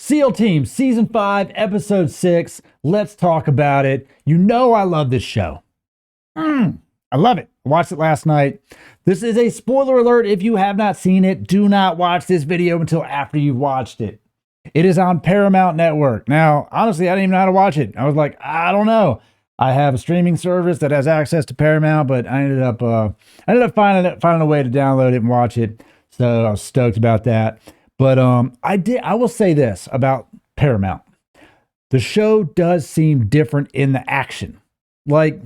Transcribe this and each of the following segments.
SEAL Team Season 5, Episode 6. Let's talk about it. You know I love this show. I love it. I watched it last night. This is a spoiler alert. If you have not seen it, do not watch this video until after you've watched it. It is on Paramount Network. Now, honestly, I didn't even know how to watch it. I was like, I don't know. I have a streaming service that has access to Paramount, but I ended up finding a way to download it and watch it. So I was stoked about that. But I will say this about Paramount. The show does seem different in the action. Like,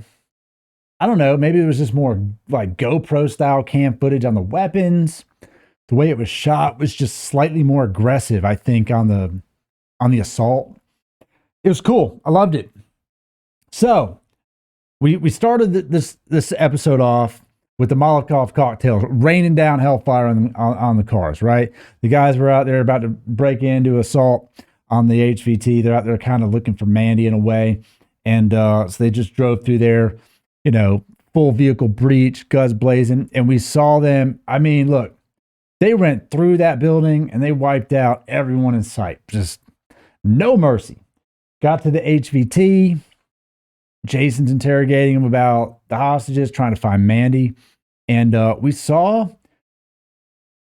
I don't know, maybe it was just more like GoPro style cam footage on the weapons. The way it was shot was just slightly more aggressive, I think, on the assault. It was cool. I loved it. So we started this episode off with the Molotov cocktails raining down hellfire on the cars, right? The guys were out there about to break into assault on the HVT. They're out there kind of looking for Mandy in a way. And so they just drove through there, full vehicle breach, guns blazing. And we saw them. I mean, look, they went through that building and they wiped out everyone in sight. Just no mercy. Got to the HVT. Jason's interrogating him about the hostages, trying to find Mandy. And we saw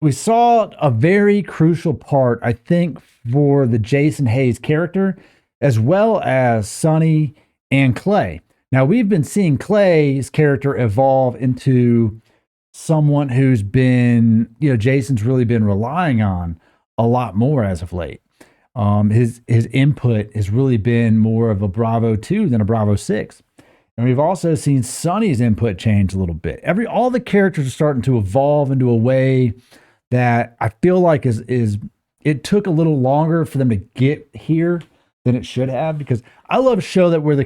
a very crucial part, I think, for the Jason Hayes character, as well as Sonny and Clay. Now, we've been seeing Clay's character evolve into someone who's been, Jason's really been relying on a lot more as of late. His input has really been more of a Bravo 2 than a Bravo 6. And we've also seen Sonny's input change a little bit. All the characters are starting to evolve into a way that I feel like it took a little longer for them to get here than it should have, because I love a show that where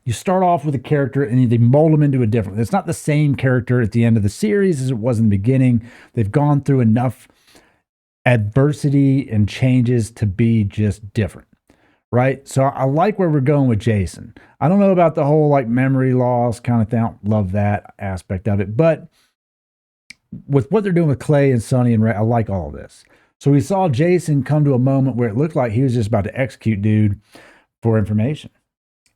you start off with a character and they mold them into a different. It's not the same character at the end of the series as it was in the beginning. They've gone through enough adversity and changes to be just different, right? So I like where we're going with Jason. I don't know about the whole like memory loss kind of thing. I don't love that aspect of it, but with what they're doing with Clay and Sonny and Ray, I like all of this. So we saw Jason come to a moment where it looked like he was just about to execute dude for information.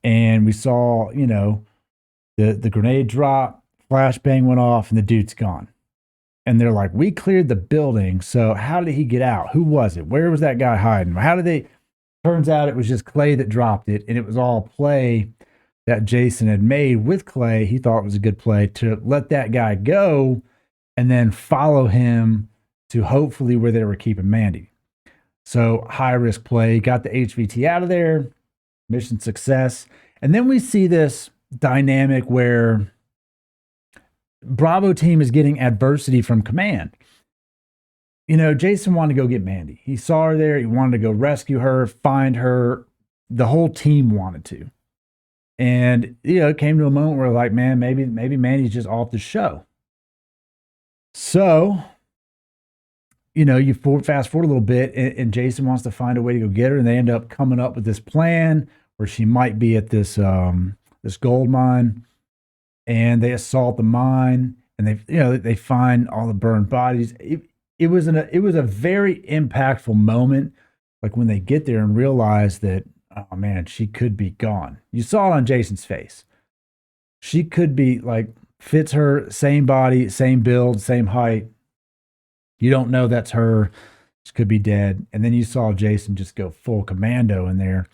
And we saw, the grenade drop, flashbang went off, and the dude's gone. And they're like, we cleared the building, so how did he get out? Who was it? Where was that guy hiding? Turns out it was just Clay that dropped it, and it was all play that Jason had made with Clay. He thought it was a good play to let that guy go and then follow him to hopefully where they were keeping Mandy. So high-risk play, got the HVT out of there, mission success. And then we see this dynamic where Bravo team is getting adversity from command. Jason wanted to go get Mandy. He saw her there. He wanted to go rescue her, find her. The whole team wanted to. And, it came to a moment where like, man, maybe Mandy's just off the show. So, you fast forward a little bit and Jason wants to find a way to go get her. And they end up coming up with this plan where she might be at this gold mine. And they assault the mine, and they find all the burned bodies. It was a very impactful moment, like when they get there and realize that, oh man, she could be gone. You saw it on Jason's face. She could be like, fits her, same body, same build, same height. You don't know that's her. She could be dead. And then you saw Jason just go full commando in there,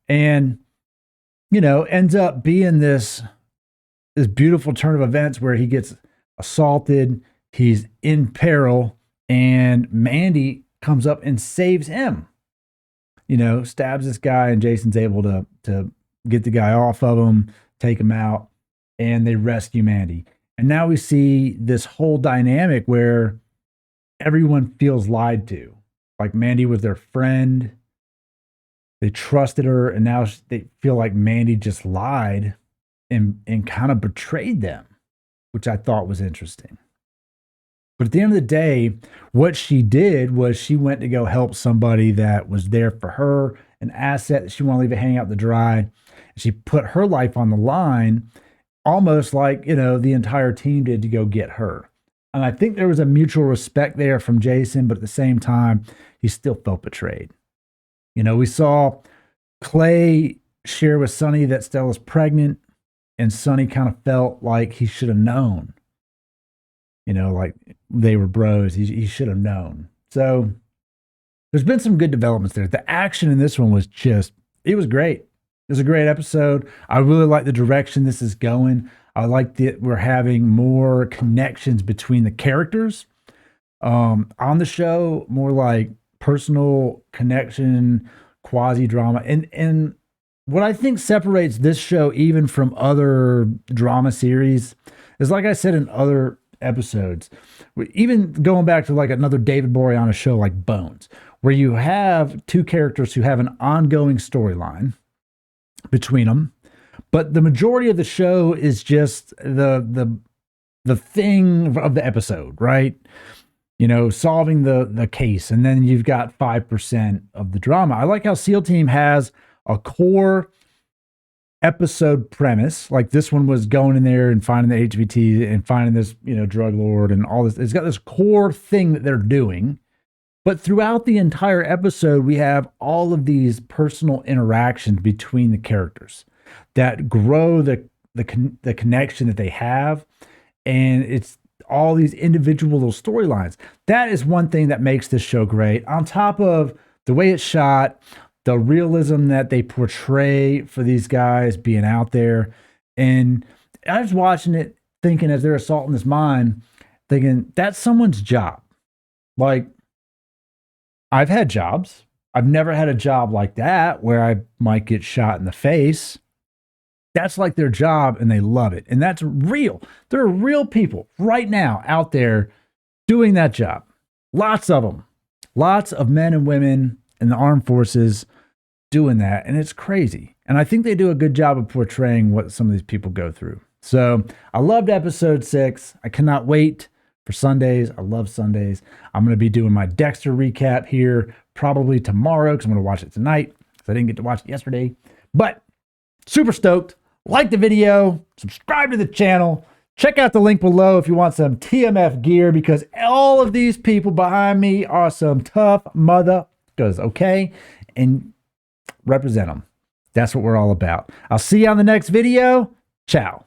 and ends up being this beautiful turn of events where he gets assaulted, he's in peril, and Mandy comes up and saves him. Stabs this guy, and Jason's able to get the guy off of him, take him out, and they rescue Mandy. And now we see this whole dynamic where everyone feels lied to. Like Mandy was their friend. They trusted her, and now they feel like Mandy just lied and kind of betrayed them, which I thought was interesting. But at the end of the day, what she did was she went to go help somebody that was there for her, an asset that she wanted to leave it hanging out to dry. She put her life on the line, almost like, the entire team did to go get her. And I think there was a mutual respect there from Jason, but at the same time, he still felt betrayed. You know, we saw Clay share with Sonny that Stella's pregnant, and Sonny kind of felt like he should have known. You know, like they were bros. He should have known. So there's been some good developments there. The action in this one was just, it was great. It was a great episode. I really like the direction this is going. I like that we're having more connections between the characters on the show, more like personal connection, quasi drama. And what I think separates this show even from other drama series is, like I said in other episodes, even going back to like another David Boreanaz show like Bones, where you have two characters who have an ongoing storyline between them, but the majority of the show is just the thing of the episode, right? You know, solving the case, and then you've got 5% of the drama. I like how SEAL Team has a core episode premise, like this one was going in there and finding the HVT and finding this, you know, drug lord and all this. It's got this core thing that they're doing, but throughout the entire episode, we have all of these personal interactions between the characters that grow the connection that they have, and it's all these individual little storylines. That is one thing that makes this show great. On top of the way it's shot, the realism that they portray for these guys being out there. And I was watching it thinking, as they're assaulting this mine, thinking that's someone's job. Like, I've had jobs. I've never had a job like that where I might get shot in the face. That's like their job, and they love it. And that's real. There are real people right now out there doing that job. Lots of them. Lots of men and women in the armed forces doing that. And it's crazy. And I think they do a good job of portraying what some of these people go through. So I loved episode 6. I cannot wait for Sundays. I love Sundays. I'm going to be doing my Dexter recap here probably tomorrow, because I'm going to watch it tonight, because I didn't get to watch it yesterday. But super stoked. Like the video, subscribe to the channel, check out the link below if you want some TMF gear, because all of these people behind me are some tough motherfuckers, okay? And represent them. That's what we're all about. I'll see you on the next video. Ciao.